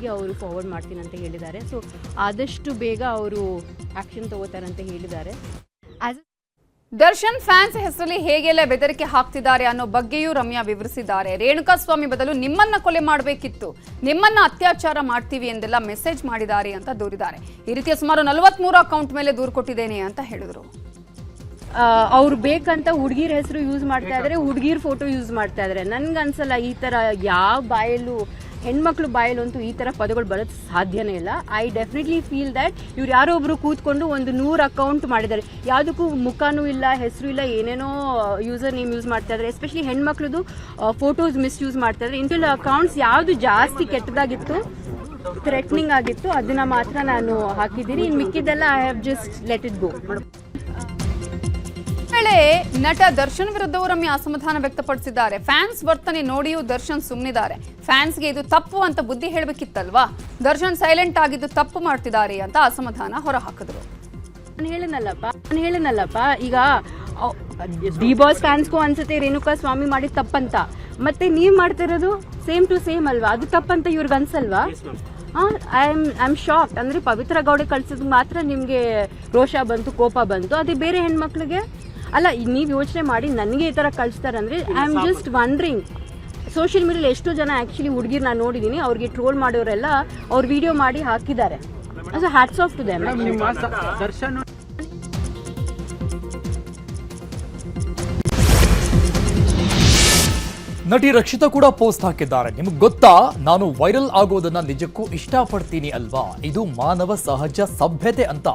ಗೆ ಅವರು ಫಾರ್ವರ್ಡ್ ಮಾಡ್ತೀನಿ ಅಂತ ಹೇಳಿದ್ದಾರೆ. ಸೊ ಆದಷ್ಟು ಬೇಗ ಅವರು ಆ್ಯಕ್ಷನ್ ತಗೋತಾರೆ ಅಂತ ಹೇಳಿದ್ದಾರೆ. ದರ್ಶನ್ ಫ್ಯಾನ್ಸ್ ಹೆಸರಲ್ಲಿ ಹೇಗೆಲ್ಲ ಬೆದರಿಕೆ ಹಾಕ್ತಿದ್ದಾರೆ ಅನ್ನೋ ಬಗ್ಗೆಯೂ ರಮ್ಯಾ ವಿವರಿಸಿದ್ದಾರೆ. ರೇಣುಕಾಸ್ವಾಮಿ ಬದಲು ನಿಮ್ಮನ್ನ ಕೊಲೆ ಮಾಡಬೇಕಿತ್ತು, ನಿಮ್ಮನ್ನ ಅತ್ಯಾಚಾರ ಮಾಡ್ತೀವಿ ಎಂದೆಲ್ಲ ಮೆಸೇಜ್ ಮಾಡಿದ್ದಾರೆ ಅಂತ ದೂರಿದ್ದಾರೆ. ಈ ರೀತಿಯ ಸುಮಾರು 43 ಅಕೌಂಟ್ ಮೇಲೆ ದೂರು ಕೊಟ್ಟಿದ್ದೇನೆ ಅಂತ ಹೇಳಿದ್ರು. ಅವ್ರು ಬೇಕಂತ ಹುಡುಗಿರ ಹೆಸರು ಯೂಸ್ ಮಾಡ್ತಾ ಇದ್ದಾರೆ, ಹುಡುಗಿರ ಫೋಟೋ ಯೂಸ್ ಮಾಡ್ತಾ ಇದ್ದಾರೆ. ನನ್ಗನ್ಸಲ್ಲ ಈ ಥರ ಯಾವ ಬಾಯಲ್ಲೂ ಹೆಣ್ಮಕ್ಳು ಬಾಯಲ್ಲಂತೂ ಈ ಥರ ಪದಗಳು ಬರೋದು ಸಾಧ್ಯನೇ ಇಲ್ಲ. ಐ ಡೆಫಿನೆಟ್ಲಿ ಫೀಲ್ ದ್ಯಾಟ್ ಇವ್ರು ಯಾರೋ ಒಬ್ರು ಕೂತ್ಕೊಂಡು ಒಂದು 100 ಅಕೌಂಟ್ ಮಾಡಿದ್ದಾರೆ. ಯಾವುದಕ್ಕೂ ಮುಖನೂ ಇಲ್ಲ, ಹೆಸರು ಇಲ್ಲ, ಏನೇನೋ ಯೂಸರ್ ನೇಮ್ ಯೂಸ್ ಮಾಡ್ತಾ ಇದ್ದಾರೆ. ಎಸ್ಪೆಷಲಿ ಹೆಣ್ಮಕ್ಳದು ಫೋಟೋಸ್ ಮಿಸ್ಯೂಸ್ ಮಾಡ್ತಾ ಇದ್ದಾರೆ. ಇಂಥೆಲ್ಲ ಅಕೌಂಟ್ಸ್ ಯಾವುದು ಜಾಸ್ತಿ ಕೆಟ್ಟದಾಗಿತ್ತು, ಥ್ರೆಟ್ನಿಂಗ್ ಆಗಿತ್ತು, ಅದನ್ನ ಮಾತ್ರ ನಾನು ಹಾಕಿದ್ದೀನಿ. ಇನ್ನು ಮಿಕ್ಕಿದ್ದೆಲ್ಲ I have just let it go. ವೇಳೆ ನಟ ದರ್ಶನ್ ವಿರುದ್ಧವೂ ರಮ್ಯಾ ಅಸಮಾಧಾನ ವ್ಯಕ್ತಪಡಿಸಿದ್ದಾರೆ. ಫ್ಯಾನ್ಸ್ ವರ್ತನೆ ನೋಡಿಯೂ ದರ್ಶನ್ ಸುಮ್ಮನಿದ್ದಾರೆ. ಫ್ಯಾನ್ಸ್ಗೆ ಇದು ತಪ್ಪು ಅಂತ ಬುದ್ಧಿ ಹೇಳಬೇಕಿತ್ತಲ್ವಾ, ದರ್ಶನ್ ಸೈಲೆಂಟ್ ಆಗಿದ್ದು ತಪ್ಪು ಮಾಡ್ತಿದ್ದಾರೆ ಅಂತ ಅಸಮಾಧಾನ ಹೊರಹಾಕಿದ್ರು. ನಾನು ಹೇಳನಲ್ಲಪ್ಪ, ಈಗ ಡಿ ಬಾಸ್ ಫ್ಯಾನ್ಸ್ಗೂ ಅನ್ಸುತ್ತೆ ರೇಣುಕಾ ಸ್ವಾಮಿ ಮಾಡಿದ ತಪ್ಪಂತ, ಮತ್ತೆ ನೀವು ಮಾಡ್ತಿರೋದು ಸೇಮ್ ಟು ಸೇಮ್ ಅಲ್ವಾ, ಅದು ತಪ್ಪಂತ ಇವ್ರಿಗೆ ಅನ್ಸಲ್ವಾ? I am shock. ಅಂದ್ರೆ ಪವಿತ್ರ ಗೌಡೆ ಕಳ್ಸಿದ್ ಮಾತ್ರ ನಿಮ್ಗೆ ರೋಷ ಬಂತು, ಕೋಪ ಬಂತು, ಅದೇ ಬೇರೆ ಹೆಣ್ಮಕ್ಳಿಗೆ ಅಲ್ಲ. ನೀವು ಯೋಚನೆ ಮಾಡಿ, ನನಗೆ ಈ ಥರ ಕಳಿಸ್ತಾರಂದ್ರೆ I am just wondering. Social ಮೀಡಿಯಲ್ಲಿ ಎಷ್ಟೋ ಜನ ಆ್ಯಕ್ಚುಲಿ ಹುಡುಗಿರು ನಾನು ನೋಡಿದ್ದೀನಿ, ಅವ್ರಿಗೆ ಟ್ರೋಲ್ ಮಾಡೋರೆಲ್ಲ ಅವ್ರ ವಿಡಿಯೋ ಮಾಡಿ ಹಾಕಿದ್ದಾರೆ. So hats off to them. ನಟಿ ರಕ್ಷಿತಾ ಕೂಡ ಪೋಸ್ಟ್ ಹಾಕಿದ್ದಾರೆ. ನಿಮಗೆ ಗೊತ್ತಾ, ನಾನು ವೈರಲ್ ಆಗೋದನ್ನ ನಿಜಕ್ಕೂ ಇಷ್ಟಪಡ್ತೀನಿ ಅಲ್ವಾ, ಇದು ಮಾನವ ಸಹಜ ಸಭ್ಯತೆ ಅಂತ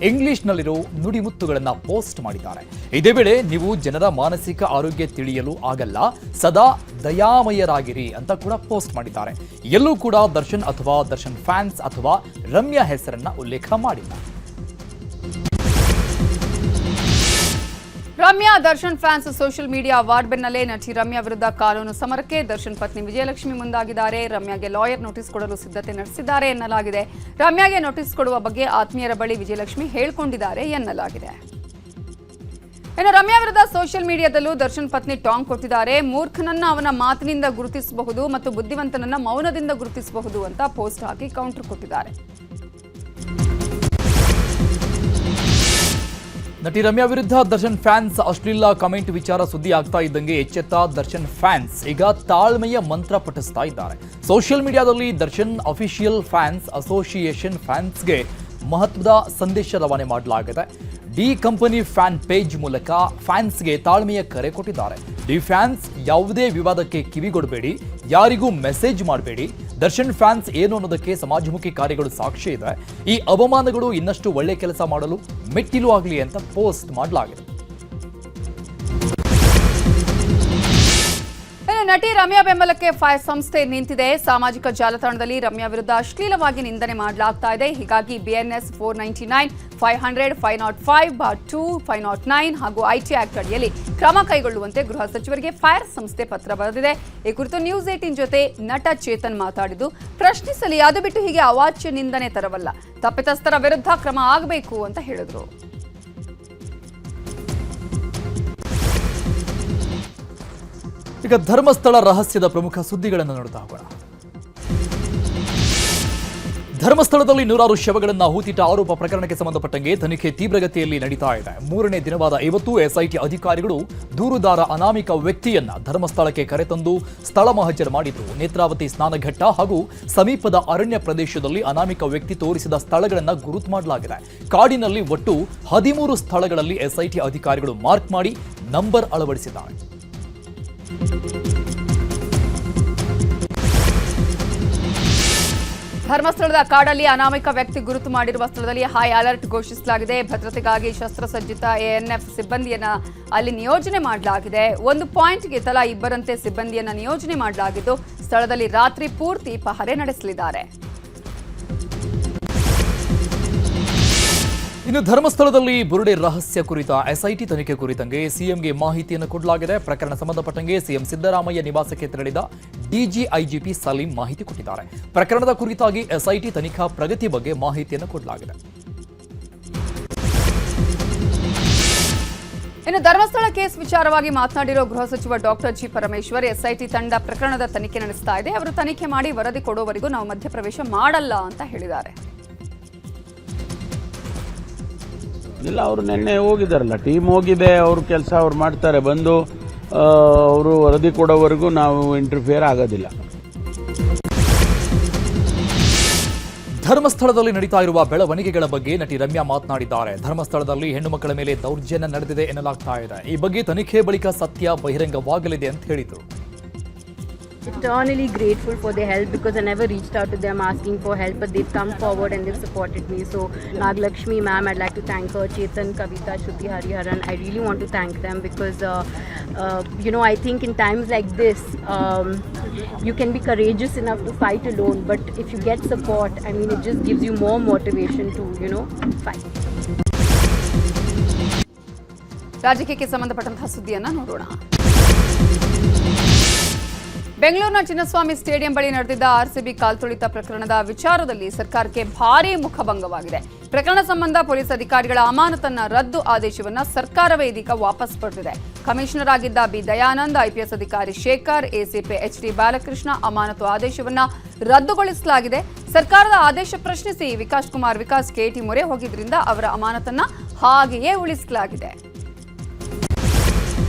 ಇಂಗ್ಲಿಷ್ನಲ್ಲಿರೋ ನುಡಿಮುತ್ತುಗಳನ್ನ ಪೋಸ್ಟ್ ಮಾಡಿದ್ದಾರೆ. ಇದೇ ವೇಳೆ ನೀವು ಜನರ ಮಾನಸಿಕ ಆರೋಗ್ಯ ತಿಳಿಯಲು ಆಗಲ್ಲ, ಸದಾ ದಯಾಮಯರಾಗಿರಿ ಅಂತ ಕೂಡ ಪೋಸ್ಟ್ ಮಾಡಿದ್ದಾರೆ. ಎಲ್ಲೂ ಕೂಡ ದರ್ಶನ್ ಅಥವಾ ದರ್ಶನ್ ಫ್ಯಾನ್ಸ್ ಅಥವಾ ರಮ್ಯಾ ಹೆಸರನ್ನ ಉಲ್ಲೇಖ ಮಾಡಿಲ್ಲ. Ramya Darshan fans social media war ಬೆನ್ನಲ್ಲೇ ನಟಿ ರಮ್ಯಾ ವಿರುದ್ಧ ಕಾನೂನು ಸಮರಕ್ಕೆ ದರ್ಶನ್ ಪತ್ನಿ ವಿಜಯಲಕ್ಷ್ಮಿ ಮುಂದಾಗಿದ್ದಾರೆ. ರಮ್ಯಾಗೆ ಲಾಯರ್ ನೋಟಿಸ್ ಕೊಡಲು ಸಿದ್ಧತೆ ನಡೆಸಿದ್ದಾರೆ ಎನ್ನಲಾಗಿದೆ. ರಮ್ಯಾಗೆ ನೋಟಿಸ್ ಕೊಡುವ ಬಗ್ಗೆ ಆತ್ಮೀಯರ ಬಳಿ ವಿಜಯಲಕ್ಷ್ಮಿ ಹೇಳಿಕೊಂಡಿದ್ದಾರೆ ಎನ್ನಲಾಗಿದೆ. ಇನ್ನು ರಮ್ಯಾ ವಿರುದ್ಧ ಸೋಷಿಯಲ್ ಮೀಡಿಯಾದಲ್ಲೂ ದರ್ಶನ್ ಪತ್ನಿ ಟಾಂಗ್ ಕೊಟ್ಟಿದ್ದಾರೆ. ಮೂರ್ಖನನ್ನ ಅವನ ಮಾತಿನಿಂದ ಗುರುತಿಸಬಹುದು ಮತ್ತು ಬುದ್ಧಿವಂತನನ್ನ ಮೌನದಿಂದ ಗುರುತಿಸಬಹುದು ಅಂತ ಪೋಸ್ಟ್ ಹಾಕಿ ಕೌಂಟರ್ ಕೊಟ್ಟಿದ್ದಾರೆ. ನಟಿ ರಮ್ಯಾ ವಿರುದ್ಧ ದರ್ಶನ್ ಫ್ಯಾನ್ಸ್ ಅಶ್ಲೀಲ ಕಮೆಂಟ್ ವಿಚಾರ ಸುದ್ದಿ ಆಗ್ತಾ ಇದ್ದಂಗೆ ಎಚ್ಚೆತ್ತ ದರ್ಶನ್ ಫ್ಯಾನ್ಸ್ ಈಗ ತಾಳ್ಮೆಯ ಮಂತ್ರ ಪಠಿಸ್ತಾ ಇದ್ದಾರೆ. ಸೋಷಿಯಲ್ ಮೀಡಿಯಾದಲ್ಲಿ ದರ್ಶನ್ ಅಫಿಷಿಯಲ್ ಫ್ಯಾನ್ಸ್ ಅಸೋಸಿಯೇಷನ್ ಫ್ಯಾನ್ಸ್ಗೆ ಮಹತ್ವದ ಸಂದೇಶ ರವಾನೆ ಮಾಡಲಾಗಿದೆ. ಡಿ ಕಂಪನಿ ಫ್ಯಾನ್ ಪೇಜ್ ಮೂಲಕ ಫ್ಯಾನ್ಸ್ಗೆ ತಾಳ್ಮೆಯ ಕರೆ ಕೊಟ್ಟಿದ್ದಾರೆ. ಡಿ ಫ್ಯಾನ್ಸ್, ಯಾವುದೇ ವಿವಾದಕ್ಕೆ ಕಿವಿಗೊಡಬೇಡಿ, ಯಾರಿಗೂ ಮೆಸೇಜ್ ಮಾಡಬೇಡಿ. ದರ್ಶನ್ ಫ್ಯಾನ್ಸ್ ಏನು ಅನ್ನೋದಕ್ಕೆ ಸಮಾಜಮುಖಿ ಕಾರ್ಯಗಳು ಸಾಕ್ಷಿ ಇದೆ. ಈ ಅವಮಾನಗಳು ಇನ್ನಷ್ಟು ಒಳ್ಳೆ ಕೆಲಸ ಮಾಡಲು ಮೆಟ್ಟಿಲು ಆಗಲಿ ಅಂತ ಪೋಸ್ಟ್ ಮಾಡಲಾಗಿದೆ. ನಟಿ ರಮ್ಯಾ ಬೆಂಬಲಕ್ಕೆ ಫೈರ್ ಸಂಸ್ಥೆ ನಿಂತಿದೆ. ಸಾಮಾಜಿಕ ಜಾಲತಾಣದಲ್ಲಿ ರಮ್ಯಾ ವಿರುದ್ಧ ಅಶ್ಲೀಲವಾಗಿ ನಿಂದನೆ ಮಾಡಲಾಗ್ತಾ ಇದೆ. ಹೀಗಾಗಿ BNS 499, 500, 505(2), 509 ಹಾಗೂ IT ಆಕ್ಟ್ ಅಡಿಯಲ್ಲಿ ಕ್ರಮ ಕೈಗೊಳ್ಳುವಂತೆ ಗೃಹ ಸಚಿವರಿಗೆ ಫೈರ್ ಸಂಸ್ಥೆ ಪತ್ರ ಬರೆದಿದೆ. ಈ ಕುರಿತು ನ್ಯೂಸ್ 18 ಜೊತೆ ನಟ ಚೇತನ್ ಮಾತಾಡಿದ್ದು, ಪ್ರಶ್ನಿಸಲಿ, ಅದು ಬಿಟ್ಟು ಹೀಗೆ ಅವಾಚ್ಯ ನಿಂದನೆ ತರವಲ್ಲ, ತಪ್ಪಿತಸ್ಥರ ವಿರುದ್ಧ ಕ್ರಮ ಆಗಬೇಕು ಅಂತ ಹೇಳಿದ್ರು. ಈಗ ಧರ್ಮಸ್ಥಳ ರಹಸ್ಯದ ಪ್ರಮುಖ ಸುದ್ದಿಗಳನ್ನು ನೋಡ್ತಾ ಹೋಗೋಣ. ಧರ್ಮಸ್ಥಳದಲ್ಲಿ ನೂರಾರು ಶವಗಳನ್ನು ಹೂತಿಟ್ಟ ಆರೋಪ ಪ್ರಕರಣಕ್ಕೆ ಸಂಬಂಧಪಟ್ಟಂಗೆ ತನಿಖೆ ತೀವ್ರಗತಿಯಲ್ಲಿ ನಡೀತಾ ಇದೆ. 3ನೇ ದಿನವಾದ ಇವತ್ತು SIT ಅಧಿಕಾರಿಗಳು ದೂರುದಾರ ಅನಾಮಿಕ ವ್ಯಕ್ತಿಯನ್ನ ಧರ್ಮಸ್ಥಳಕ್ಕೆ ಕರೆತಂದು ಸ್ಥಳ ಮಹಜರು ಮಾಡಿದ್ರು. ನೇತ್ರಾವತಿ ಸ್ನಾನಘಟ್ಟ ಹಾಗೂ ಸಮೀಪದ ಅರಣ್ಯ ಪ್ರದೇಶದಲ್ಲಿ ಅನಾಮಿಕ ವ್ಯಕ್ತಿ ತೋರಿಸಿದ ಸ್ಥಳಗಳನ್ನು ಗುರುತು ಮಾಡಲಾಗಿದೆ. ಕಾಡಿನಲ್ಲಿ ಒಟ್ಟು 13 ಸ್ಥಳಗಳಲ್ಲಿ SIT ಅಧಿಕಾರಿಗಳು ಮಾರ್ಕ್ ಮಾಡಿ ನಂಬರ್ ಅಳವಡಿಸಿದ್ದಾರೆ. ಧರ್ಮಸ್ಥಳದ ಕಾಡಲ್ಲಿ ಅನಾಮಿಕ ವ್ಯಕ್ತಿ ಗುರುತು ಮಾಡಿರುವ ಸ್ಥಳದಲ್ಲಿ ಹೈ ಅಲರ್ಟ್ ಘೋಷಿಸಲಾಗಿದೆ. ಭದ್ರತೆಗಾಗಿ ಶಸ್ತ್ರಸಜ್ಜಿತ ANF ಸಿಬ್ಬಂದಿಯನ್ನ ಅಲ್ಲಿ ನಿಯೋಜನೆ ಮಾಡಲಾಗಿದೆ. ಒಂದು ಪಾಯಿಂಟ್ಗೆ ತಲಾ 2 ಸಿಬ್ಬಂದಿಯನ್ನ ನಿಯೋಜನೆ ಮಾಡಲಾಗಿದ್ದು, ಸ್ಥಳದಲ್ಲಿ ರಾತ್ರಿ ಪೂರ್ತಿ ಪಹರೆ ನಡೆಸಲಿದ್ದಾರೆ. ಇನ್ನು ಧರ್ಮಸ್ಥಳದಲ್ಲಿ ಬುರುಡೆ ರಹಸ್ಯ ಕುರಿತ SIT ತನಿಖೆ ಕುರಿತಂಗೆ ಸಿಎಂಗೆ ಮಾಹಿತಿಯನ್ನು ಕೊಡಲಾಗಿದೆ. ಪ್ರಕರಣ ಸಂಬಂಧಪಟ್ಟಂಗೆ ಸಿಎಂ ಸಿದ್ದರಾಮಯ್ಯ ನಿವಾಸಕ್ಕೆ ತೆರಳಿದ DGIGP ಸಲೀಂ ಮಾಹಿತಿ ಕೊಟ್ಟಿದ್ದಾರೆ. ಪ್ರಕರಣದ ಕುರಿತಾಗಿ SIT ತನಿಖಾ ಪ್ರಗತಿ ಬಗ್ಗೆ ಮಾಹಿತಿಯನ್ನು ಕೊಡಲಾಗಿದೆ. ಇನ್ನು ಧರ್ಮಸ್ಥಳ ಕೇಸ್ ವಿಚಾರವಾಗಿ ಮಾತನಾಡಿರೋ ಗೃಹ ಸಚಿವ ಡಾಕ್ಟರ್ ಜಿ ಪರಮೇಶ್ವರ್, ಎಸ್ಐಟಿ ತಂಡ ಪ್ರಕರಣದ ತನಿಖೆ ನಡೆಸ್ತಾ ಇದೆ. ಅವರು ತನಿಖೆ ಮಾಡಿ ವರದಿ ಕೊಡುವವರೆಗೂ ನಾವು ಮಧ್ಯಪ್ರವೇಶ ಮಾಡಲ್ಲ ಅಂತ ಹೇಳಿದ್ದಾರೆ. ಇಲ್ಲ, ಅವರು ನಿನ್ನೆ ಹೋಗಿದ್ದಾರಲ್ಲ, ಟೀಮ್ ಹೋಗಿದೆ, ಅವ್ರ ಕೆಲಸ ಅವ್ರು ಮಾಡ್ತಾರೆ. ಬಂದು ಅವರು ವರದಿ ಕೊಡೋವರೆಗೂ ನಾವು ಇಂಟರ್ಫಿಯರ್ ಆಗೋದಿಲ್ಲ. ಧರ್ಮಸ್ಥಳದಲ್ಲಿ ನಡೀತಾ ಇರುವ ಬೆಳವಣಿಗೆಗಳ ಬಗ್ಗೆ ನಟಿ ರಮ್ಯಾ ಮಾತನಾಡಿದ್ದಾರೆ. ಧರ್ಮಸ್ಥಳದಲ್ಲಿ ಹೆಣ್ಣು ಮಕ್ಕಳ ಮೇಲೆ ದೌರ್ಜನ್ಯ ನಡೆದಿದೆ ಎನ್ನಲಾಗ್ತಾ ಇದೆ. ಈ ಬಗ್ಗೆ ತನಿಖೆ ಬಳಿಕ ಸತ್ಯ ಬಹಿರಂಗವಾಗಲಿದೆ ಅಂತ ಹೇಳಿದರು. Eternally grateful for their help because I never reached out to them asking for help, but they've come forward and they've supported me. So Naglakshmi ma'am, I'd like to thank her, Chetan, Kavita, Shruti, Hariharan. I really want to thank them because I think in times like this you can be courageous enough to fight alone, but if you get support, I mean, it just gives you more motivation to fight. ರಾಜಕೀಯಕ್ಕೆ ಸಂಬಂಧಪಟ್ಟಂತಹ ಸುದ್ದಿಯನ್ನ ನೋಡೋಣ. ಬೆಂಗಳೂರಿನ Chinnaswamy stadium ಬಳಿ ನಡೆದಿದ್ದ RCB ಕಾಲ್ತುಳಿತ ಪ್ರಕರಣದ ವಿಚಾರದಲ್ಲಿ ಸರ್ಕಾರಕ್ಕೆ ಭಾರೀ ಮುಖಭಂಗವಾಗಿದೆ. ಪ್ರಕರಣ ಸಂಬಂಧ ಪೊಲೀಸ್ ಅಧಿಕಾರಿಗಳ ಅಮಾನತನ್ನ ರದ್ದು ಆದೇಶವನ್ನ ಸರ್ಕಾರವೇ ಇದೀಗ ವಾಪಸ್ ಪಡೆದಿದೆ. ಕಮಿಷನರ್ ಆಗಿದ್ದ ಬಿ ದಯಾನಂದ್, ಐಪಿಎಸ್ ಅಧಿಕಾರಿ ಶೇಖರ್, ಎಸಿಪಿ ಎಚ್ಡಿ ಬಾಲಕೃಷ್ಣ ಅಮಾನತು ಆದೇಶವನ್ನ ರದ್ದುಗೊಳಿಸಲಾಗಿದೆ. ಸರ್ಕಾರದ ಆದೇಶ ಪ್ರಶ್ನಿಸಿ ವಿಕಾಸ್ ಕೆಟಿ ಮೊರೆ ಹೋಗಿದ್ರಿಂದ ಅವರ ಅಮಾನತನ್ನ ಹಾಗೆಯೇ ಉಳಿಸಲಾಗಿದೆ.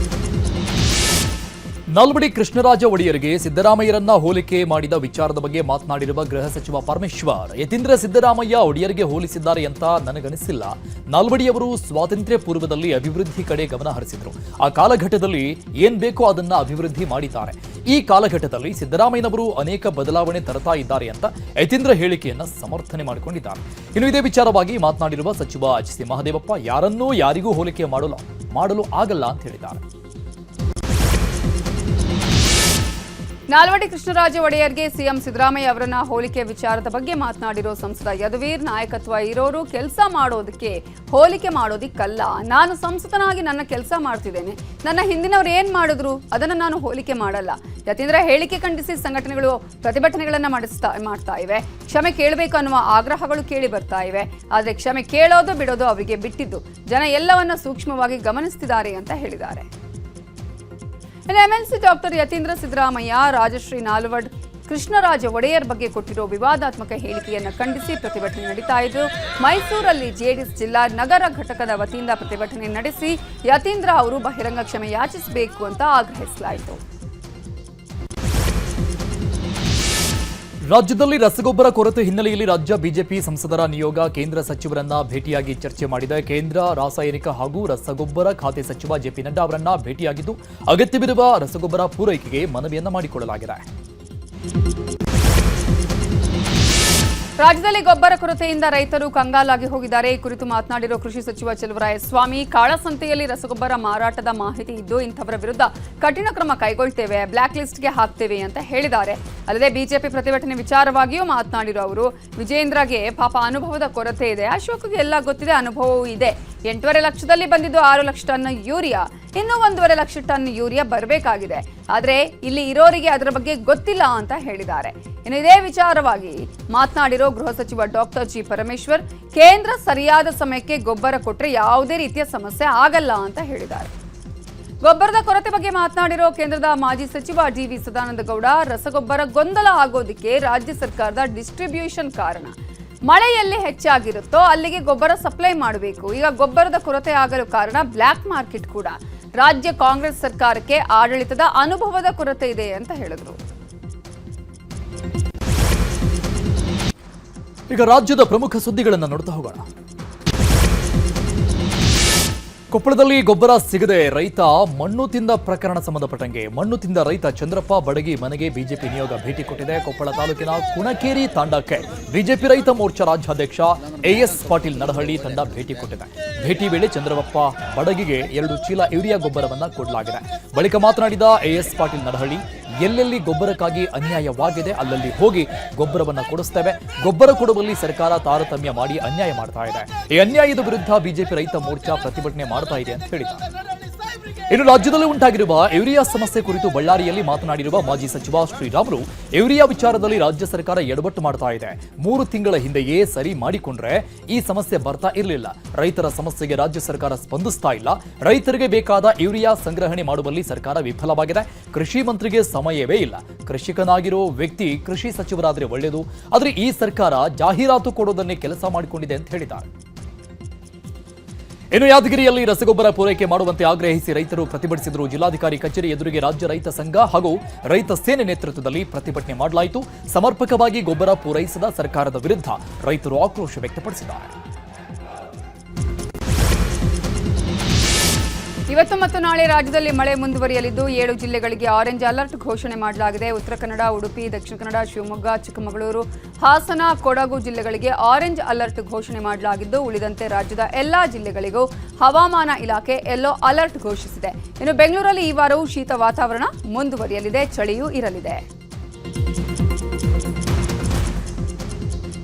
ನಾಲ್ವಡಿ ಕೃಷ್ಣರಾಜ ಒಡೆಯರ್ಗೆ ಸಿದ್ದರಾಮಯ್ಯರನ್ನ ಹೋಲಿಕೆ ಮಾಡಿದ ವಿಚಾರದ ಬಗ್ಗೆ ಮಾತನಾಡಿರುವ ಗೃಹ ಸಚಿವ ಪರಮೇಶ್ವರ್, ಯತೀಂದ್ರ ಸಿದ್ದರಾಮಯ್ಯ ಒಡೆಯರ್ಗೆ ಹೋಲಿಸಿದ್ದಾರೆ ಅಂತ ನನಗನಿಸಿಲ್ಲ. ನಾಲ್ವಡಿಯವರು ಸ್ವಾತಂತ್ರ್ಯ ಪೂರ್ವದಲ್ಲಿ ಅಭಿವೃದ್ಧಿ ಕಡೆ ಗಮನ ಹರಿಸಿದ್ರು. ಆ ಕಾಲಘಟ್ಟದಲ್ಲಿ ಏನ್ ಬೇಕೋ ಅದನ್ನ ಅಭಿವೃದ್ಧಿ ಮಾಡಿದ್ದಾರೆ. ಈ ಕಾಲಘಟ್ಟದಲ್ಲಿ ಸಿದ್ದರಾಮಯ್ಯನವರು ಅನೇಕ ಬದಲಾವಣೆ ತರ್ತಾ ಇದ್ದಾರೆ ಅಂತ ಯತೀಂದ್ರ ಹೇಳಿಕೆಯನ್ನ ಸಮರ್ಥನೆ ಮಾಡಿಕೊಂಡಿದ್ದಾರೆ. ಇನ್ನು ಇದೇ ವಿಚಾರವಾಗಿ ಮಾತನಾಡಿರುವ ಸಚಿವ ಎಚ್ ಸಿ ಮಹದೇವಪ್ಪ, ಯಾರನ್ನೂ ಯಾರಿಗೂ ಹೋಲಿಕೆ ಮಾಡಲು ಆಗಲ್ಲ ಅಂತ ಹೇಳಿದ್ದಾರೆ. ನಾಲ್ವಡಿ ಕೃಷ್ಣರಾಜ ಒಡೆಯರ್ಗೆ ಸಿಎಂ ಸಿದ್ದರಾಮಯ್ಯ ಅವರನ್ನ ಹೋಲಿಕೆ ವಿಚಾರದ ಬಗ್ಗೆ ಮಾತನಾಡಿರೋ ಸಂಸದ ಯದುವೀರ್, ನಾಯಕತ್ವ ಇರೋರು ಕೆಲಸ ಮಾಡೋದಕ್ಕೆ ಹೋಲಿಕೆ ಮಾಡೋದಿಕ್ಕಲ್ಲ. ನಾನು ಸಂಸದನಾಗಿ ನನ್ನ ಕೆಲಸ ಮಾಡ್ತಿದ್ದೇನೆ. ನನ್ನ ಹಿಂದಿನವ್ರು ಏನ್ ಮಾಡಿದ್ರು ಅದನ್ನ ನಾನು ಹೋಲಿಕೆ ಮಾಡಲ್ಲ. ಯತೀಂದ್ರ ಹೇಳಿಕೆ ಖಂಡಿಸಿ ಸಂಘಟನೆಗಳು ಪ್ರತಿಭಟನೆಗಳನ್ನ ಮಾಡ್ತಾ ಇವೆ. ಕ್ಷಮೆ ಕೇಳಬೇಕು ಅನ್ನುವ ಆಗ್ರಹಗಳು ಕೇಳಿ ಬರ್ತಾ ಇವೆ. ಆದ್ರೆ ಕ್ಷಮೆ ಕೇಳೋದು ಬಿಡೋದು ಅವರಿಗೆ ಬಿಟ್ಟಿದ್ದು. ಜನ ಎಲ್ಲವನ್ನ ಸೂಕ್ಷ್ಮವಾಗಿ ಗಮನಿಸ್ತಿದ್ದಾರೆ ಅಂತ ಹೇಳಿದ್ದಾರೆ. ಎಂಎಲ್ಸಿ ಡಾಕ್ಟರ್ ಯತೀಂದ್ರ ಸಿದ್ದರಾಮಯ್ಯ ರಾಜಶ್ರೀ ನಾಲ್ವಡ್ ಕೃಷ್ಣರಾಜ ಒಡೆಯರ್ ಬಗ್ಗೆ ಕೊಟ್ಟಿರೋ ವಿವಾದಾತ್ಮಕ ಹೇಳಿಕೆಯನ್ನು ಖಂಡಿಸಿ ಪ್ರತಿಭಟನೆ ನಡೀತಾ ಇದ್ದು, ಮೈಸೂರಲ್ಲಿ ಜೆಡಿಎಸ್ ಜಿಲ್ಲಾ ನಗರ ಘಟಕದ ವತಿಯಿಂದ ಪ್ರತಿಭಟನೆ ನಡೆಸಿ ಯತೀಂದ್ರ ಅವರು ಬಹಿರಂಗ ಕ್ಷಮೆ ಯಾಚಿಸಬೇಕು ಅಂತ ಆಗ್ರಹಿಸಲಾಯಿತು. ರಾಜ್ಯದಲ್ಲಿ ರಸಗೊಬ್ಬರ ಕೊರತೆ ಹಿನ್ನೆಲೆಯಲ್ಲಿ ರಾಜ್ಯ ಬಿಜೆಪಿ ಸಂಸದರ ನಿಯೋಗ ಕೇಂದ್ರ ಸಚಿವರನ್ನ ಭೇಟಿಯಾಗಿ ಚರ್ಚೆ ಮಾಡಿದೆ. ಕೇಂದ್ರ ರಾಸಾಯನಿಕ ಹಾಗೂ ರಸಗೊಬ್ಬರ ಖಾತೆ ಸಚಿವ ಜೆಪಿ ನಡ್ಡಾ ಅವರನ್ನ ಭೇಟಿಯಾಗಿದ್ದು ಅಗತ್ಯವಿರುವ ರಸಗೊಬ್ಬರ ಪೂರೈಕೆಗೆ ಮನವಿಯನ್ನ ಮಾಡಿಕೊಳ್ಳಲಾಗಿದೆ. ರಾಜ್ಯದಲ್ಲಿ ಗೊಬ್ಬರ ಕೊರತೆಯಿಂದ ರೈತರು ಕಂಗಾಲಾಗಿ ಹೋಗಿದ್ದಾರೆ. ಈ ಕುರಿತು ಮಾತನಾಡಿರೋ ಕೃಷಿ ಸಚಿವ ಚಲುವರಾಯಸ್ವಾಮಿ, ಕಾಳಸಂತೆಯಲ್ಲಿ ರಸಗೊಬ್ಬರ ಮಾರಾಟದ ಮಾಹಿತಿ ಇದ್ದು ಇಂಥವರ ವಿರುದ್ಧ ಕಠಿಣ ಕ್ರಮ ಕೈಗೊಳ್ತೇವೆ, ಬ್ಲಾಕ್ ಲಿಸ್ಟ್ಗೆ ಹಾಕ್ತೇವೆ ಅಂತ ಹೇಳಿದ್ದಾರೆ. ಅಲ್ಲದೆ ಬಿಜೆಪಿ ಪ್ರತಿಭಟನೆ ವಿಚಾರವಾಗಿಯೂ ಮಾತನಾಡಿರೋ ಅವರು, ವಿಜೇಂದ್ರಗೆ ಪಾಪ ಅನುಭವದ ಕೊರತೆ ಇದೆ, ಅಶೋಕ್ಗೆ ಎಲ್ಲ ಗೊತ್ತಿದೆ, ಅನುಭವವೂ ಇದೆ. 8.5 ಲಕ್ಷದಲ್ಲಿ ಬಂದಿದ್ದು 6 ಲಕ್ಷ ಟನ್ ಯೂರಿಯಾ, ಇನ್ನೂ 1.5 ಲಕ್ಷ ಟನ್ ಯೂರಿಯಾ ಬರಬೇಕಾಗಿದೆ. ಆದರೆ ಇಲ್ಲಿ ಇರೋರಿಗೆ ಅದರ ಬಗ್ಗೆ ಗೊತ್ತಿಲ್ಲ ಅಂತ ಹೇಳಿದ್ದಾರೆ. ಇನ್ನು ಇದೇ ವಿಚಾರವಾಗಿ ಮಾತನಾಡಿರೋ ಗೃಹ ಸಚಿವ ಡಾಕ್ಟರ್ ಜಿ ಪರಮೇಶ್ವರ್, ಕೇಂದ್ರ ಸರಿಯಾದ ಸಮಯಕ್ಕೆ ಗೊಬ್ಬರ ಕೊಟ್ಟರೆ ಯಾವುದೇ ರೀತಿಯ ಸಮಸ್ಯೆ ಆಗಲ್ಲ ಅಂತ ಹೇಳಿದ್ದಾರೆ. ಗೊಬ್ಬರದ ಕೊರತೆ ಬಗ್ಗೆ ಮಾತನಾಡಿರೋ ಕೇಂದ್ರದ ಮಾಜಿ ಸಚಿವ ಡಿ.ವಿ. ಸದಾನಂದ ಗೌಡ, ರಸಗೊಬ್ಬರ ಗೊಂದಲ ಆಗೋದಕ್ಕೆ ರಾಜ್ಯ ಸರ್ಕಾರದ ಡಿಸ್ಟ್ರಿಬ್ಯೂಷನ್ ಕಾರಣ. ಮಳೆ ಎಲ್ಲಿ ಹೆಚ್ಚಾಗಿರುತ್ತೋ ಅಲ್ಲಿಗೆ ಗೊಬ್ಬರ ಸಪ್ಲೈ ಮಾಡಬೇಕು. ಈಗ ಗೊಬ್ಬರದ ಕೊರತೆ ಆಗಲು ಕಾರಣ ಬ್ಲ್ಯಾಕ್ ಮಾರ್ಕೆಟ್ ಕೂಡ. ರಾಜ್ಯ ಕಾಂಗ್ರೆಸ್ ಸರ್ಕಾರಕ್ಕೆ ಆಡಳಿತದ ಅನುಭವದ ಕೊರತೆ ಇದೆ ಅಂತ ಹೇಳಿದ್ರು. ಈಗ ರಾಜ್ಯದ ಪ್ರಮುಖ ಸುದ್ದಿಗಳನ್ನು ನೋಡ್ತಾ ಹೋಗೋಣ. ಕೊಪ್ಪಳದಲ್ಲಿ ಗೊಬ್ಬರ ಸಿಗದೆ ರೈತ ಮಣ್ಣು ತಿಂದ ಪ್ರಕರಣ ಸಂಬಂಧಪಟ್ಟಂಗೆ ಮಣ್ಣು ತಿಂದ ರೈತ ಚಂದ್ರಪ್ಪ ಬಡಗಿ ಮನೆಗೆ ಬಿಜೆಪಿ ನಿಯೋಗ ಭೇಟಿ ಕೊಟ್ಟಿದೆ. ಕೊಪ್ಪಳ ತಾಲೂಕಿನ ಕುಣಕೇರಿ ತಾಂಡಕ್ಕೆ ಬಿಜೆಪಿ ರೈತ ಮೋರ್ಚಾ ರಾಜ್ಯಾಧ್ಯಕ್ಷ ಎಎಸ್ ಪಾಟೀಲ್ ನಡಹಳ್ಳಿ ತಂಡ ಭೇಟಿ ಕೊಟ್ಟಿದೆ. ಭೇಟಿ ವೇಳೆ ಚಂದ್ರಪ್ಪ ಬಡಗಿಗೆ 2 ಚೀಲ ಯೂರಿಯಾ ಗೊಬ್ಬರವನ್ನ ಕೊಡಲಾಗಿದೆ. ಬಳಿಕ ಮಾತನಾಡಿದ ಎಎಸ್ ಪಾಟೀಲ್ ನಡಹಳ್ಳಿ, ಎಲ್ಲೆಲ್ಲಿ ಗೊಬ್ಬರಕ್ಕಾಗಿ ಅನ್ಯಾಯವಾಗಿದೆ ಅಲ್ಲಲ್ಲಿ ಹೋಗಿ ಗೊಬ್ಬರವನ್ನ ಕೊಡಿಸ್ತೇವೆ. ಗೊಬ್ಬರ ಕೊಡುವಲ್ಲಿ ಸರ್ಕಾರ ತಾರತಮ್ಯ ಮಾಡಿ ಅನ್ಯಾಯ ಮಾಡ್ತಾ ಇದೆ. ಈ ಅನ್ಯಾಯದ ವಿರುದ್ಧ ಬಿಜೆಪಿ ರೈತ ಮೋರ್ಚಾ ಪ್ರತಿಭಟನೆ ಮಾಡ್ತಾ ಇದೆ ಅಂತ ಹೇಳಿದ್ದಾರೆ. ಇನ್ನು ರಾಜ್ಯದಲ್ಲಿ ಉಂಟಾಗಿರುವ ಯೂರಿಯಾ ಸಮಸ್ಯೆ ಕುರಿತು ಬಳ್ಳಾರಿಯಲ್ಲಿ ಮಾತನಾಡಿರುವ ಮಾಜಿ ಸಚಿವ ಶ್ರೀರಾಮುಲು ಯೂರಿಯಾ ವಿಚಾರದಲ್ಲಿ ರಾಜ್ಯ ಸರ್ಕಾರ ಎಡವಟ್ಟು ಮಾಡ್ತಾ ಇದೆ. 3 ತಿಂಗಳ ಹಿಂದೆಯೇ ಸರಿ ಮಾಡಿಕೊಂಡ್ರೆ ಈ ಸಮಸ್ಯೆ ಬರ್ತಾ ಇರಲಿಲ್ಲ. ರೈತರ ಸಮಸ್ಯೆಗೆ ರಾಜ್ಯ ಸರ್ಕಾರ ಸ್ಪಂದಿಸ್ತಾ ಇಲ್ಲ. ರೈತರಿಗೆ ಬೇಕಾದ ಯೂರಿಯಾ ಸಂಗ್ರಹಣೆ ಮಾಡುವಲ್ಲಿ ಸರ್ಕಾರ ವಿಫಲವಾಗಿದೆ. ಕೃಷಿ ಮಂತ್ರಿಗೆ ಸಮಯವೇ ಇಲ್ಲ. ಕೃಷಿಕನಾಗಿರೋ ವ್ಯಕ್ತಿ ಕೃಷಿ ಸಚಿವರಾದ್ರೆ ಒಳ್ಳೆಯದು. ಆದರೆ ಈ ಸರ್ಕಾರ ಜಾಹೀರಾತು ಕೊಡೋದನ್ನೇ ಕೆಲಸ ಮಾಡಿಕೊಂಡಿದೆ ಅಂತ ಹೇಳಿದ್ದಾರೆ. ಇನ್ನು ಯಾದಗಿರಿಯಲ್ಲಿ ರಸಗೊಬ್ಬರ ಪೂರೈಕೆ ಮಾಡುವಂತೆ ಆಗ್ರಹಿಸಿ ರೈತರು ಪ್ರತಿಭಟಿಸಿದರು. ಜಿಲ್ಲಾಧಿಕಾರಿ ಕಚೇರಿ ಎದುರಿಗೆ ರಾಜ್ಯ ರೈತ ಸಂಘ ಹಾಗೂ ರೈತ ಸೇನೆ ನೇತೃತ್ವದಲ್ಲಿ ಪ್ರತಿಭಟನೆ ಮಾಡಲಾಯಿತು. ಸಮರ್ಪಕವಾಗಿ ಗೊಬ್ಬರ ಪೂರೈಸದ ಸರ್ಕಾರದ ವಿರುದ್ಧ ರೈತರು ಆಕ್ರೋಶ ವ್ಯಕ್ತಪಡಿಸಿದ್ದಾರೆ. ಇವತ್ತು ಮತ್ತು ನಾಳೆ ರಾಜ್ಯದಲ್ಲಿ ಮಳೆ ಮುಂದುವರಿಯಲಿದ್ದು 7 ಜಿಲ್ಲೆಗಳಿಗೆ ಆರೆಂಜ್ ಅಲರ್ಟ್ ಘೋಷಣೆ ಮಾಡಲಾಗಿದೆ. ಉತ್ತರ ಕನ್ನಡ, ಉಡುಪಿ, ದಕ್ಷಿಣ ಕನ್ನಡ, ಶಿವಮೊಗ್ಗ, ಚಿಕ್ಕಮಗಳೂರು, ಹಾಸನ, ಕೊಡಗು ಜಿಲ್ಲೆಗಳಿಗೆ ಆರೆಂಜ್ ಅಲರ್ಟ್ ಘೋಷಣೆ ಮಾಡಲಾಗಿದ್ದು, ಉಳಿದಂತೆ ರಾಜ್ಯದ ಎಲ್ಲಾ ಜಿಲ್ಲೆಗಳಿಗೂ ಹವಾಮಾನ ಇಲಾಖೆ ಯೆಲ್ಲೋ ಅಲರ್ಟ್ ಘೋಷಿಸಿದೆ. ಇನ್ನು ಬೆಂಗಳೂರಲ್ಲಿ ಈ ವಾರವೂ ಶೀತ ವಾತಾವರಣ ಮುಂದುವರಿಯಲಿದೆ, ಚಳಿಯೂ ಇರಲಿದೆ.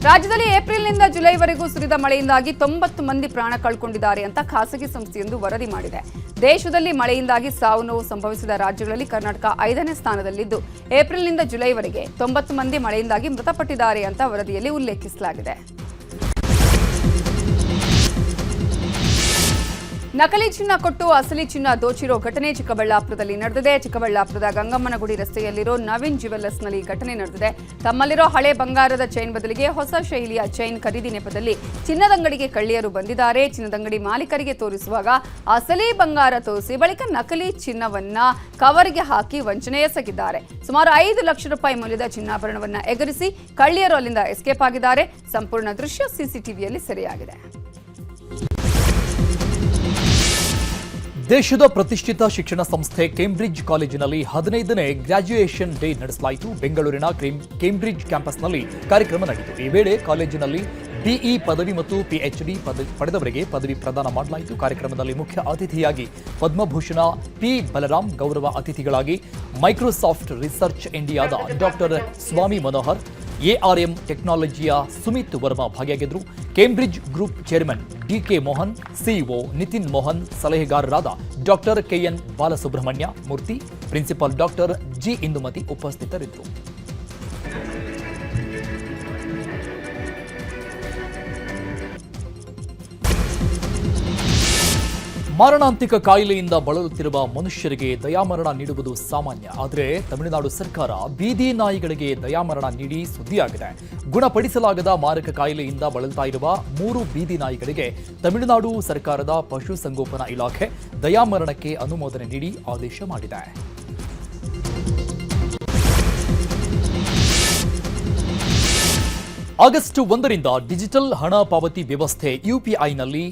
ರಾಜ್ಯದಲ್ಲಿ ಏಪ್ರಿಲ್ನಿಂದ ಜುಲೈವರೆಗೂ ಸುರಿದ ಮಳೆಯಿಂದಾಗಿ 90 ಮಂದಿ ಪ್ರಾಣ ಕಳ್ಕೊಂಡಿದ್ದಾರೆ ಅಂತ ಖಾಸಗಿ ಸಂಸ್ಥೆಯೊಂದು ವರದಿ ಮಾಡಿದೆ. ದೇಶದಲ್ಲಿ ಮಳೆಯಿಂದಾಗಿ ಸಾವು ನೋವು ಸಂಭವಿಸಿದ ರಾಜ್ಯಗಳಲ್ಲಿ ಕರ್ನಾಟಕ 5ನೇ ಸ್ಥಾನದಲ್ಲಿದ್ದು, ಏಪ್ರಿಲ್ನಿಂದ ಜುಲೈವರೆಗೆ 90 ಮಂದಿ ಮಳೆಯಿಂದಾಗಿ ಮೃತಪಟ್ಟಿದ್ದಾರೆ ಅಂತ ವರದಿಯಲ್ಲಿ ಉಲ್ಲೇಖಿಸಲಾಗಿದೆ. ನಕಲಿ ಚಿನ್ನ ಕೊಟ್ಟು ಅಸಲಿ ಚಿನ್ನ ದೋಚಿರೋ ಘಟನೆ ಚಿಕ್ಕಬಳ್ಳಾಪುರದಲ್ಲಿ ನಡೆದಿದೆ. ಚಿಕ್ಕಬಳ್ಳಾಪುರದ ಗಂಗಮ್ಮನಗುಡಿ ರಸ್ತೆಯಲ್ಲಿರೋ ನವೀನ್ ಜ್ಯುವೆಲ್ಲರ್ಸ್ನಲ್ಲಿ ಘಟನೆ ನಡೆದಿದೆ. ತಮ್ಮಲ್ಲಿರೋ ಹಳೆ ಬಂಗಾರದ ಚೈನ್ ಬದಲಿಗೆ ಹೊಸ ಶೈಲಿಯ ಚೈನ್ ಖರೀದಿ ನೆಪದಲ್ಲಿ ಚಿನ್ನದಂಗಡಿಗೆ ಕಳ್ಳಿಯರು ಬಂದಿದ್ದಾರೆ. ಚಿನ್ನದಂಗಡಿ ಮಾಲೀಕರಿಗೆ ತೋರಿಸುವಾಗ ಅಸಲಿ ಬಂಗಾರ ತೋರಿಸಿ ಬಳಿಕ ನಕಲಿ ಚಿನ್ನವನ್ನ ಕವರ್ಗೆ ಹಾಕಿ ವಂಚನೆ ಎಸಗಿದ್ದಾರೆ. ಸುಮಾರು 5 ಲಕ್ಷ ರೂಪಾಯಿ ಮೌಲ್ಯದ ಚಿನ್ನಾಭರಣವನ್ನ ಎಗರಿಸಿ ಕಳ್ಳಿಯರು ಅಲ್ಲಿಂದ ಎಸ್ಕೇಪ್ ಆಗಿದ್ದಾರೆ. ಸಂಪೂರ್ಣ ದೃಶ್ಯ ಸಿಸಿಟಿವಿಯಲ್ಲಿ ಸೆರೆಯಾಗಿದೆ. ದೇಶದ ಪ್ರತಿಷ್ಠಿತ ಶಿಕ್ಷಣ ಸಂಸ್ಥೆ ಕೇಂಬ್ರಿಡ್ಜ್ ಕಾಲೇಜಿನಲ್ಲಿ 15ನೇ ಗ್ರಾಜ್ಯುಯೇಷನ್ ಡೇ ನಡೆಸಲಾಯಿತು. ಬೆಂಗಳೂರಿನ ಕೇಂಬ್ರಿಡ್ಜ್ ಕ್ಯಾಂಪಸ್ನಲ್ಲಿ ಕಾರ್ಯಕ್ರಮ ನಡೆಯಿತು. ಈ ವೇಳೆ ಕಾಲೇಜಿನಲ್ಲಿ ಬಿಇ ಪದವಿ ಮತ್ತು ಪಿಎಚ್ಡಿ ಪಡೆದವರಿಗೆ ಪದವಿ ಪ್ರದಾನ ಮಾಡಲಾಯಿತು. ಕಾರ್ಯಕ್ರಮದಲ್ಲಿ ಮುಖ್ಯ ಅತಿಥಿಯಾಗಿ ಪದ್ಮಭೂಷಣ ಪಿ ಬಲರಾಮ್, ಗೌರವ ಅತಿಥಿಗಳಾಗಿ ಮೈಕ್ರೋಸಾಫ್ಟ್ ರಿಸರ್ಚ್ ಇಂಡಿಯಾದ ಡಾಕ್ಟರ್ ಸ್ವಾಮಿ ಮನೋಹರ್, ಎಆರ್ಎಂ ಟೆಕ್ನಾಲಜಿಯ ಸುಮಿತ್ ವರ್ಮಾ ಭಾಗಿಯಾಗಿದ್ದರು. Cambridge group chairman DK Mohan, CEO Nitin Mohan, ಸಲಹೆಗಾರರಾದ doctor KN Balasubramanya Murthy, principal doctor G Indumathi ಉಪಸ್ಥಿತರಿದ್ದರು. ಮಾರಣಾಂತಿಕ ಕಾಯಿಲೆಯಿಂದ ಬಳಲುತ್ತಿರುವ ಮನುಷ್ಯರಿಗೆ ದಯಾಮರಣ ನೀಡುವುದು ಸಾಮಾನ್ಯ. ಆದರೆ ತಮಿಳುನಾಡು ಸರ್ಕಾರ ಬೀದಿ ನಾಯಿಗಳಿಗೆ ದಯಾಮರಣ ನೀಡಿ ಸುದ್ದಿಯಾಗಿದೆ. ಗುಣಪಡಿಸಲಾಗದ ಮಾರಕ ಕಾಯಿಲೆಯಿಂದ ಬಳಲ್ತಾ ಇರುವ 3 ಬೀದಿ ನಾಯಿಗಳಿಗೆ ತಮಿಳುನಾಡು ಸರ್ಕಾರದ ಪಶುಸಂಗೋಪನಾ ಇಲಾಖೆ ದಯಾಮರಣಕ್ಕೆ ಅನುಮೋದನೆ ನೀಡಿ ಆದೇಶ ಮಾಡಿದೆ. ಆಗಸ್ಟ್ 1ರಿಂದ ಡಿಜಿಟಲ್ ಹಣ ಪಾವತಿ ವ್ಯವಸ್ಥೆ ಯುಪಿಐನಲ್ಲಿ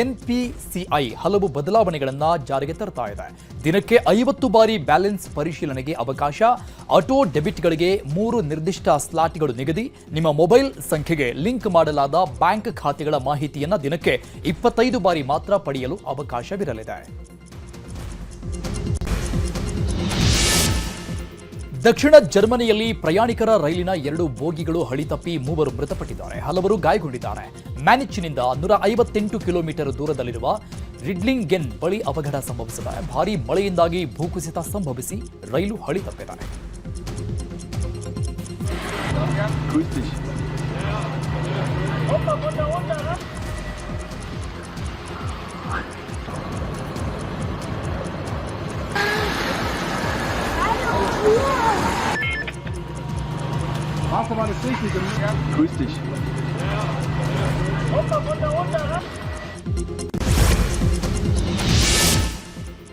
ಎನ್ಪಿಸಿಐ ಹಲವು ಬದಲಾವಣೆಗಳನ್ನು ಜಾರಿಗೆ ತರ್ತಾ ಇದೆ. ದಿನಕ್ಕೆ 50 ಬಾರಿ ಬ್ಯಾಲೆನ್ಸ್ ಪರಿಶೀಲನೆಗೆ ಅವಕಾಶ, ಆಟೋ ಡೆಬಿಟ್ಗಳಿಗೆ 3 ನಿರ್ದಿಷ್ಟ ಸ್ಲಾಟ್ಗಳು ನಿಗದಿ, ನಿಮ್ಮ ಮೊಬೈಲ್ ಸಂಖ್ಯೆಗೆ ಲಿಂಕ್ ಮಾಡಲಾದ ಬ್ಯಾಂಕ್ ಖಾತೆಗಳ ಮಾಹಿತಿಯನ್ನು ದಿನಕ್ಕೆ 25 ಬಾರಿ ಮಾತ್ರ ಪಡೆಯಲು ಅವಕಾಶವಿರಲಿದೆ. ದಕ್ಷಿಣ ಜರ್ಮನಿಯಲ್ಲಿ ಪ್ರಯಾಣಿಕರ ರೈಲಿನ 2 ಬೋಗಿಗಳು ಹಳಿ ತಪ್ಪಿ 3 ಮೃತಪಟ್ಟಿದ್ದಾರೆ, ಹಲವರು ಗಾಯಗೊಂಡಿದ್ದಾರೆ. ಮ್ಯಾನಿಚ್ನಿಂದ 158 ಕಿಲೋಮೀಟರ್ ದೂರದಲ್ಲಿರುವ ರಿಡ್ಲಿಂಗೆನ್ ಬಳಿ ಅಪಘಾತ ಸಂಭವಿಸಿದೆ. ಭಾರೀ ಮಳೆಯಿಂದಾಗಿ ಭೂಕುಸಿತ ಸಂಭವಿಸಿ ರೈಲು ಹಳಿ ತಪ್ಪಿದೆ. Grüß dich.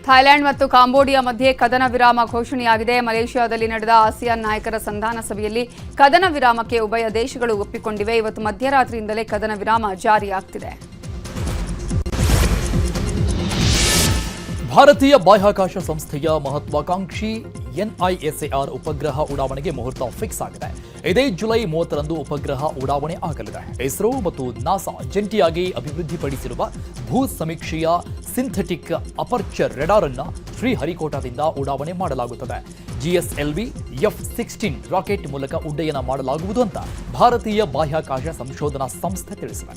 ಥೈಲ್ಯಾಂಡ್ ಮತ್ತು ಕಾಂಬೋಡಿಯಾ ಮಧ್ಯೆ ಕದನ ವಿರಾಮ ಘೋಷಣೆಯಾಗಿದೆ. ಮಲೇಷಿಯಾದಲ್ಲಿ ನಡೆದ ಆಸಿಯಾನ್ ನಾಯಕರ ಸಂಧಾನ ಸಭೆಯಲ್ಲಿ ಕದನ ವಿರಾಮಕ್ಕೆ ಉಭಯ ದೇಶಗಳು ಒಪ್ಪಿಕೊಂಡಿವೆ. ಇವತ್ತು ಮಧ್ಯರಾತ್ರಿಯಿಂದಲೇ ಕದನ ವಿರಾಮ ಜಾರಿಯಾಗ್ತಿದೆ. ಭಾರತೀಯ ಬಾಹ್ಯಾಕಾಶ ಸಂಸ್ಥೆಯ ಮಹತ್ವಾಕಾಂಕ್ಷಿ ಎನ್ಐಎಸ್ಎಆರ್ ಉಪಗ್ರಹ ಉಡಾವಣೆಗೆ ಮುಹೂರ್ತ ಫಿಕ್ಸ್ ಆಗಿದೆ. ಇದೇ ಜುಲೈ 30ರಂದು ಉಪಗ್ರಹ ಉಡಾವಣೆ ಆಗಲಿದೆ. ಇಸ್ರೋ ಮತ್ತು ನಾಸಾ ಜಂಟಿಯಾಗಿ ಅಭಿವೃದ್ಧಿಪಡಿಸಿರುವ ಭೂ ಸಮೀಕ್ಷೆಯ ಸಿಂಥೆಟಿಕ್ ಅಪರ್ಚರ್ ರೆಡಾರ್ ಅನ್ನು ಶ್ರೀಹರಿಕೋಟಾದಿಂದ ಉಡಾವಣೆ ಮಾಡಲಾಗುತ್ತದೆ. ಜಿಎಸ್ಎಲ್ವಿ F-16 ರಾಕೆಟ್ ಮೂಲಕ ಉಡ್ಡಯನ ಮಾಡಲಾಗುವುದು ಅಂತ ಭಾರತೀಯ ಬಾಹ್ಯಾಕಾಶ ಸಂಶೋಧನಾ ಸಂಸ್ಥೆ ತಿಳಿಸಿದೆ.